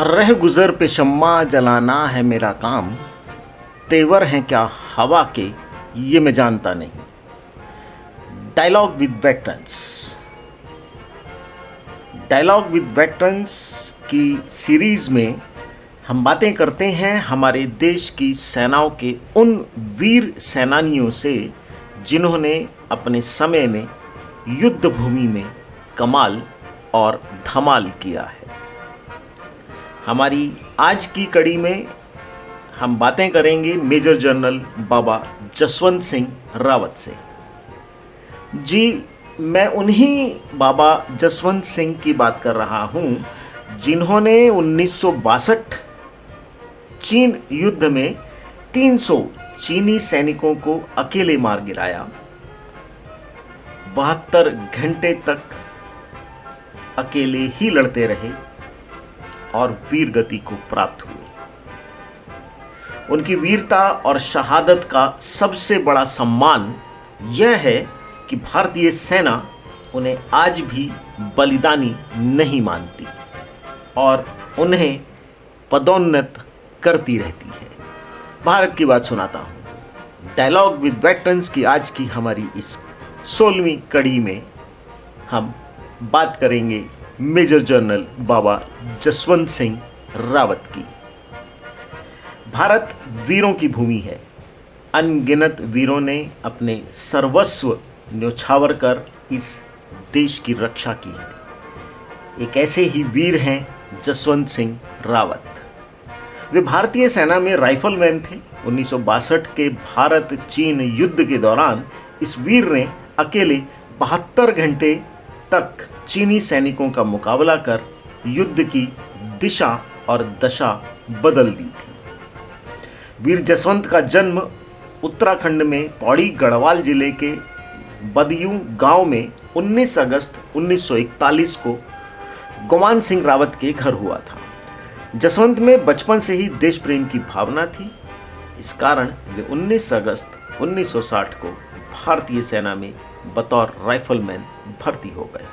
रह गुज़र पे शम्मा जलाना है मेरा काम, तेवर हैं क्या हवा के ये मैं जानता नहीं। Dialogue with veterans. Dialogue with veterans की सीरीज़ में हम बातें करते हैं हमारे देश की सेनाओं के उन वीर सेनानियों से जिन्होंने अपने समय में युद्ध भूमि में कमाल और धमाल किया है। हमारी आज की कड़ी में हम बातें करेंगे मेजर जनरल बाबा जसवंत सिंह रावत से। जी, मैं उन्हीं बाबा जसवंत सिंह की बात कर रहा हूं जिन्होंने 1962 चीन युद्ध में 300 चीनी सैनिकों को अकेले मार गिराया। 72 घंटे तक अकेले ही लड़ते रहे और वीर गति को प्राप्त हुए। उनकी वीरता और शहादत का सबसे बड़ा सम्मान यह है कि भारतीय सेना उन्हें आज भी बलिदानी नहीं मानती और उन्हें पदोन्नत करती रहती है। भारत की बात सुनाता हूँ। डायलॉग विद वेटरन्स की आज की हमारी इस 16वीं कड़ी में हम बात करेंगे मेजर जनरल बाबा जसवंत सिंह रावत की। भारत वीरों की भूमि है। अनगिनत वीरों ने अपने सर्वस्व न्योछावर कर इस देश की रक्षा की है। एक ऐसे ही वीर हैं जसवंत सिंह रावत। वे भारतीय सेना में राइफलमैन थे। 1962 के भारत चीन युद्ध के दौरान इस वीर ने अकेले 72 घंटे तक चीनी सैनिकों का मुकाबला कर युद्ध की दिशा और दशा बदल दी थी। वीर जसवंत का जन्म उत्तराखंड में पौड़ी गढ़वाल जिले के बदयूं गांव में 19 अगस्त 1941 को गोमान सिंह रावत के घर हुआ था। जसवंत में बचपन से ही देश प्रेम की भावना थी। इस कारण वे 19 अगस्त 1960 को भारतीय सेना में बतौर राइफलमैन भर्ती हो गए।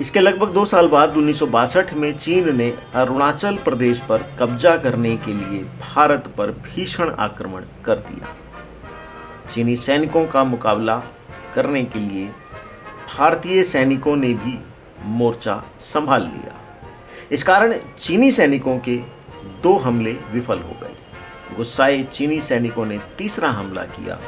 इसके लगभग 2 साल बाद 1962 में चीन ने अरुणाचल प्रदेश पर कब्जा करने के लिए भारत पर भीषण आक्रमण कर दिया। चीनी सैनिकों का मुकाबला करने के लिए भारतीय सैनिकों ने भी मोर्चा संभाल लिया। इस कारण चीनी सैनिकों के 2 हमले विफल हो गए। गुस्साए चीनी सैनिकों ने तीसरा हमला किया।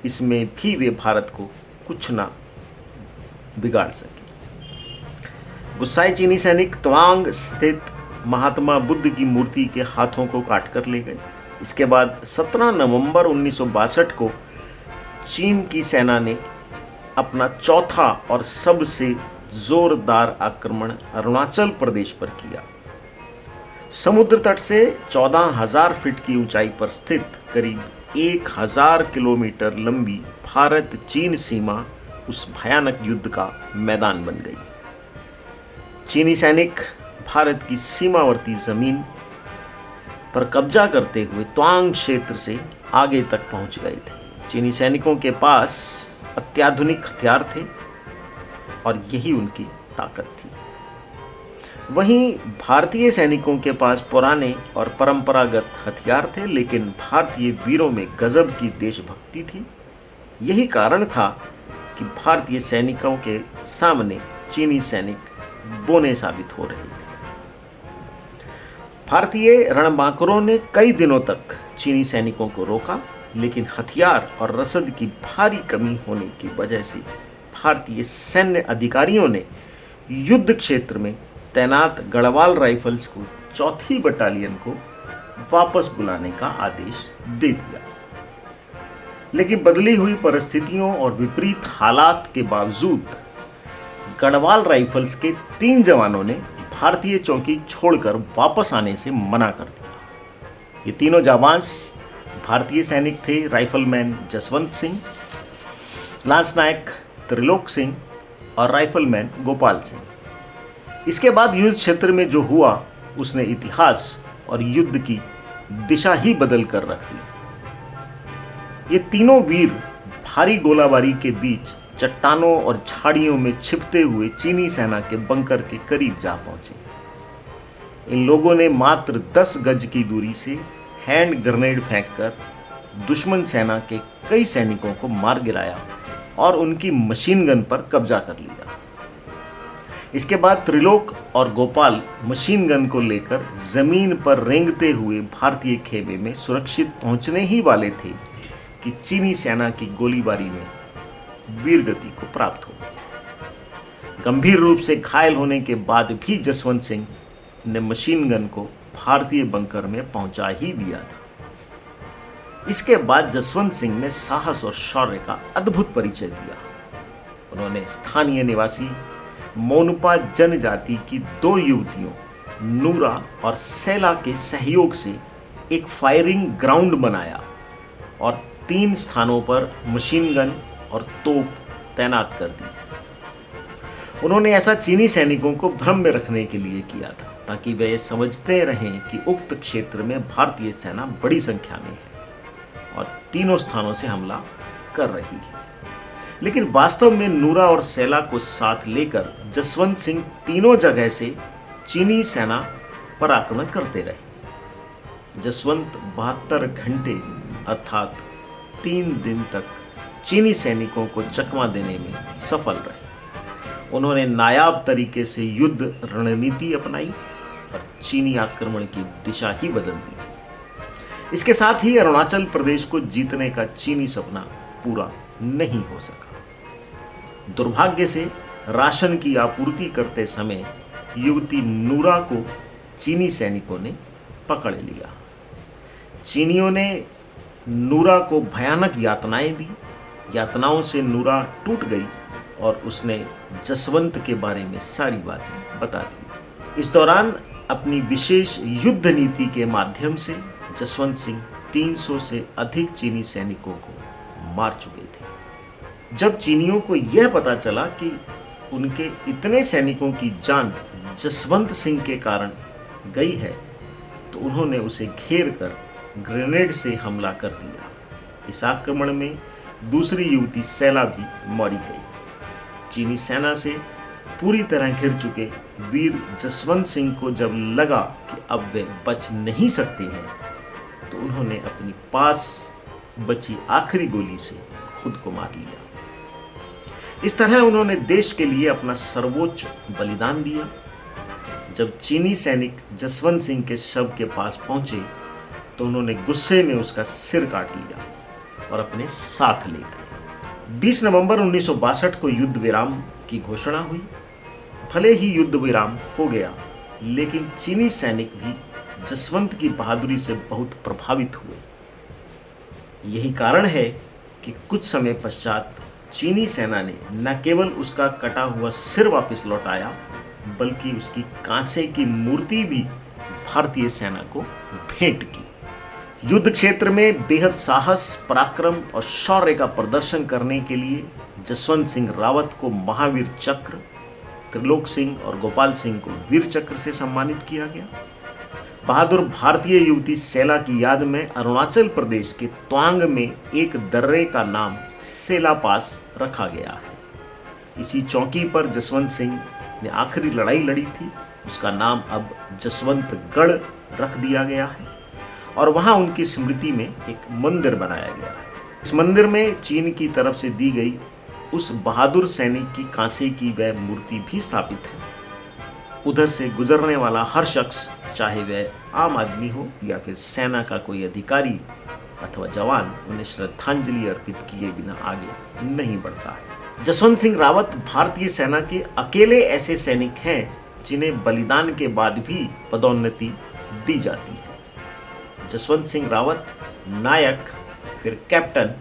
इसमें भी वे भारत को कुछ ना बिगाड़ सके। गुस्साए चीनी सैनिक तवांग स्थित महात्मा बुद्ध की मूर्ति के हाथों को काट कर ले गए। इसके बाद 17 नवंबर 1962 को चीन की सेना ने अपना चौथा और सबसे जोरदार आक्रमण अरुणाचल प्रदेश पर किया। समुद्र तट से 14,000 फीट की ऊंचाई पर स्थित करीब 1,000 किलोमीटर लंबी भारत चीन सीमा उस भयानक युद्ध का मैदान बन गई। चीनी सैनिक भारत की सीमावर्ती जमीन पर कब्जा करते हुए त्वांग क्षेत्र से आगे तक पहुंच गए थे। चीनी सैनिकों के पास अत्याधुनिक हथियार थे और यही उनकी ताकत थी। वहीं भारतीय सैनिकों के पास पुराने और परंपरागत हथियार थे, लेकिन भारतीय वीरों में गजब की देशभक्ति थी। यही कारण था कि भारतीय सैनिकों के सामने चीनी सैनिक बोने साबित हो रहे थे। भारतीय रणबांकुरों ने कई दिनों तक चीनी सैनिकों को रोका, लेकिन हथियार और रसद की भारी कमी होने की वजह से भारतीय सैन्य अधिकारियों ने युद्ध क्षेत्र में तैनात गढ़वाल राइफल्स को 4थी बटालियन को वापस बुलाने का आदेश दे दिया। लेकिन बदली हुई परिस्थितियों और विपरीत हालात के बावजूद गढ़वाल राइफल्स के 3 जवानों ने भारतीय चौकी छोड़कर वापस आने से मना कर दिया। ये तीनों जाबांज भारतीय सैनिक थे। राइफलमैन जसवंत सिंह, लांस नायक त्रिलोक सिंह और राइफलमैन गोपाल सिंह। इसके बाद युद्ध क्षेत्र में जो हुआ उसने इतिहास और युद्ध की दिशा ही बदल कर रख दी। ये तीनों वीर भारी गोलाबारी के बीच चट्टानों और झाड़ियों में छिपते हुए चीनी सेना के बंकर के करीब जा पहुंचे। इन लोगों ने मात्र 10 गज की दूरी से हैंड ग्रेनेड फेंककर दुश्मन सेना के कई सैनिकों को मार गिराया और उनकी मशीन गन पर कब्जा कर लिया। इसके बाद त्रिलोक और गोपाल मशीन गन को लेकर जमीन पर रेंगते हुए भारतीय खेमे में सुरक्षित पहुंचने ही वाले थे कि चीनी सेना की गोलीबारी में वीरगति को प्राप्त हो गए। गंभीर रूप से घायल होने के बाद भी जसवंत सिंह ने मशीन गन को भारतीय बंकर में पहुंचा ही दिया था। इसके बाद जसवंत सिंह ने साहस और शौर्य का अद्भुत परिचय दिया। उन्होंने स्थानीय निवासी मोनपा जनजाति की 2 युवतियों नूरा और सैला के सहयोग से एक फायरिंग ग्राउंड बनाया और 3 स्थानों पर मशीन गन और तोप तैनात कर दी। उन्होंने ऐसा चीनी सैनिकों को भ्रम में रखने के लिए किया था ताकि वे समझते रहें कि उक्त क्षेत्र में भारतीय सेना बड़ी संख्या में है और तीनों स्थानों से हमला कर रही है। लेकिन वास्तव में नूरा और सैला को साथ लेकर जसवंत सिंह तीनों जगह से चीनी सेना पर आक्रमण करते रहे। जसवंत 72 घंटे अर्थात 3 दिन तक चीनी सैनिकों को चकमा देने में सफल रहे। उन्होंने नायाब तरीके से युद्ध रणनीति अपनाई और चीनी आक्रमण की दिशा ही बदल दी। इसके साथ ही अरुणाचल प्रदेश को जीतने का चीनी सपना पूरा नहीं हो सका। दुर्भाग्य से राशन की आपूर्ति करते समय युवती नूरा को चीनी सैनिकों ने पकड़ लिया। चीनियों ने नूरा को भयानक यातनाएं दी। यातनाओं से नूरा टूट गई और उसने जसवंत के बारे में सारी बातें बता दी। इस दौरान अपनी विशेष युद्ध नीति के माध्यम से जसवंत सिंह 300 से अधिक चीनी सैनिकों को मार चुके थे। जब चीनियों को यह पता चला कि उनके इतने सैनिकों की जान जसवंत सिंह के कारण गई है तो उन्होंने उसे घेर कर ग्रेनेड से हमला कर दिया। इस आक्रमण में दूसरी युवती सैला भी मारी गई। चीनी सेना से पूरी तरह घिर चुके वीर जसवंत सिंह को जब लगा कि अब वे बच नहीं सकते हैं तो उन्होंने अपनी पास बची आखिरी गोली से खुद को मार लिया। इस तरह उन्होंने देश के लिए अपना सर्वोच्च बलिदान दिया। जब चीनी सैनिक जसवंत सिंह के शव के पास पहुंचे तो उन्होंने गुस्से में उसका सिर काट लिया और अपने साथ ले गए। 20 नवंबर 1962 को युद्ध विराम की घोषणा हुई। भले ही युद्ध विराम हो गया लेकिन चीनी सैनिक भी जसवंत की बहादुरी से बहुत प्रभावित हुए। यही कारण है कि कुछ समय पश्चात चीनी सेना ने न केवल उसका कटा हुआ सिर वापस लौटाया बल्कि उसकी कांसे की मूर्ति भी भारतीय सेना को भेंट की। युद्ध क्षेत्र में बेहद साहस, पराक्रम और शौर्य का प्रदर्शन करने के लिए जसवंत सिंह रावत को महावीर चक्र, त्रिलोक सिंह और गोपाल सिंह को वीर चक्र से सम्मानित किया गया। बहादुर भारतीय युवती सैला की याद में अरुणाचल प्रदेश के त्वांग में एक दर्रे का नाम सेला पास रखा गया है। इसी चौकी पर जसवंत सिंह ने आखिरी लड़ाई लड़ी थी। उसका नाम अब जसवंतगढ़ रख दिया गया है और वहां उनकी स्मृति में एक मंदिर बनाया गया है। इस मंदिर में चीन की तरफ से दी गई उस बहादुर सैनिक की कांसे की वह मूर्ति भी स्थापित है। उधर से गुजरने वाला हर शख्स, चाहे वह आम आदमी हो या फिर सेना का कोई अधिकारी अथवा जवान, उन्हें श्रद्धांजलि अर्पित किए बिना आगे नहीं बढ़ता है। जसवंत सिंह रावत भारतीय सेना के अकेले ऐसे सैनिक हैं जिन्हें बलिदान के बाद भी पदोन्नति दी जाती है। जसवंत सिंह रावत नायक, फिर कैप्टन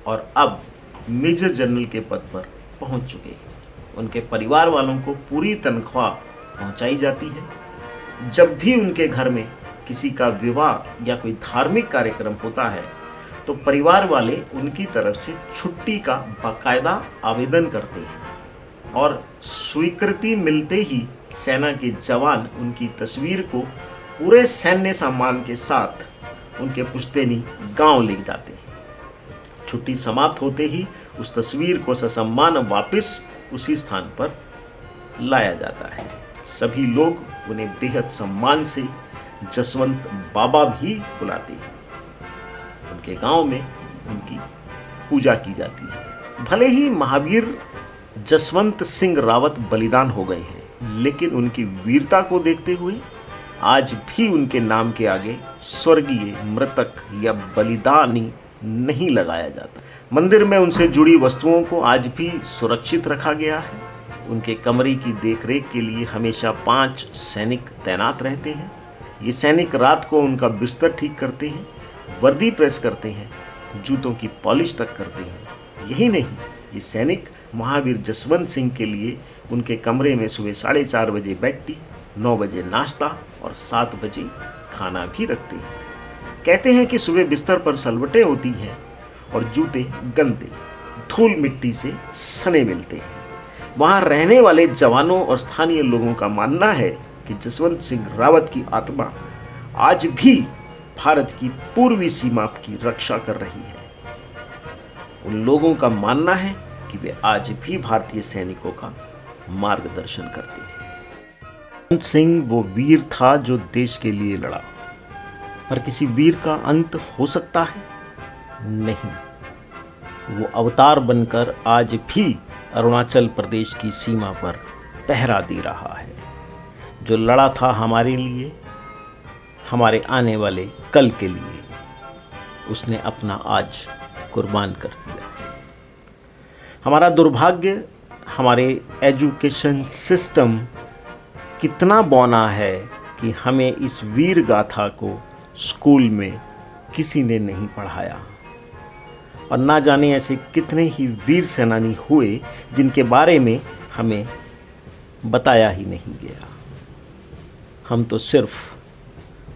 और अब मेजर जनरल के पद पर पहुंच चुके हैं। उनके परिवार वालों को पूरी तनख्वाह पहुंचाई जाती है। जब भी उनके घर में किसी का विवाह या कोई धार्मिक कार्यक्रम होता है तो परिवार वाले उनकी तरफ से छुट्टी का बाकायदा आवेदन करते हैं और स्वीकृति मिलते ही सेना के जवान उनकी तस्वीर को पूरे सैन्य सम्मान के साथ उनके पुश्तैनी गांव ले जाते हैं। छुट्टी समाप्त होते ही उस तस्वीर को ससम्मान वापस उसी स्थान पर लाया जाता है। सभी लोग उन्हें बेहद सम्मान से जसवंत बाबा भी बुलाते हैं। उनके गांव में उनकी पूजा की जाती है। भले ही महावीर जसवंत सिंह रावत बलिदान हो गए हैं, लेकिन उनकी वीरता को देखते हुए आज भी उनके नाम के आगे स्वर्गीय, मृतक या बलिदानी नहीं लगाया जाता। मंदिर में उनसे जुड़ी वस्तुओं को आज भी सुरक्षित रखा गया है। उनके कमरे की देखरेख के लिए हमेशा 5 सैनिक तैनात रहते हैं। ये सैनिक रात को उनका बिस्तर ठीक करते हैं, वर्दी प्रेस करते हैं, जूतों की पॉलिश तक करते हैं। यही नहीं, ये सैनिक महावीर जसवंत सिंह के लिए उनके कमरे में सुबह 4:30 बजे बेड टी, 9 बजे नाश्ता और 7 बजे खाना भी रखते हैं। कहते हैं कि सुबह बिस्तर पर सलवटें होती हैं और जूते गंदे, धूल मिट्टी से सने मिलते हैं। वहाँ रहने वाले जवानों और स्थानीय लोगों का मानना है कि जसवंत सिंह रावत की आत्मा आज भी भारत की पूर्वी सीमा की रक्षा कर रही है। उन लोगों का मानना है कि वे आज भी भारतीय सैनिकों का मार्गदर्शन करते हैं। जसवंत सिंह वो वीर था जो देश के लिए लड़ा, पर किसी वीर का अंत हो सकता है? नहीं। वो अवतार बनकर आज भी अरुणाचल प्रदेश की सीमा पर पहरा दे रहा है। जो लड़ा था हमारे लिए, हमारे आने वाले कल के लिए, उसने अपना आज कुर्बान कर दिया। हमारा दुर्भाग्य, हमारे एजुकेशन सिस्टम कितना बौना है कि हमें इस वीर गाथा को स्कूल में किसी ने नहीं पढ़ाया, और ना जाने ऐसे कितने ही वीर सेनानी हुए जिनके बारे में हमें बताया ही नहीं गया। हम तो सिर्फ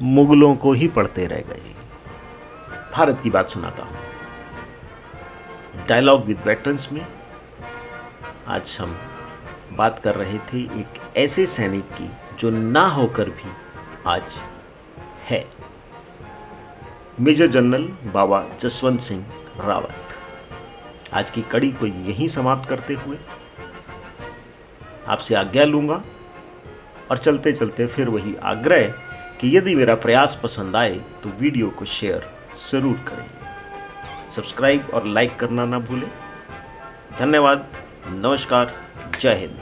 मुगलों को ही पढ़ते रह गए। भारत की बात सुनाता हूँ। डायलॉग विद वेटरन्स में आज हम बात कर रहे थे एक ऐसे सैनिक की जो ना होकर भी आज है, मेजर जनरल बाबा जसवंत सिंह रावत। आज की कड़ी को यहीं समाप्त करते हुए आपसे आज्ञा लूंगा, और चलते चलते फिर वही आग्रह कि यदि मेरा प्रयास पसंद आए तो वीडियो को शेयर जरूर करें, सब्सक्राइब और लाइक करना ना भूलें। धन्यवाद, नमस्कार, जय हिंद।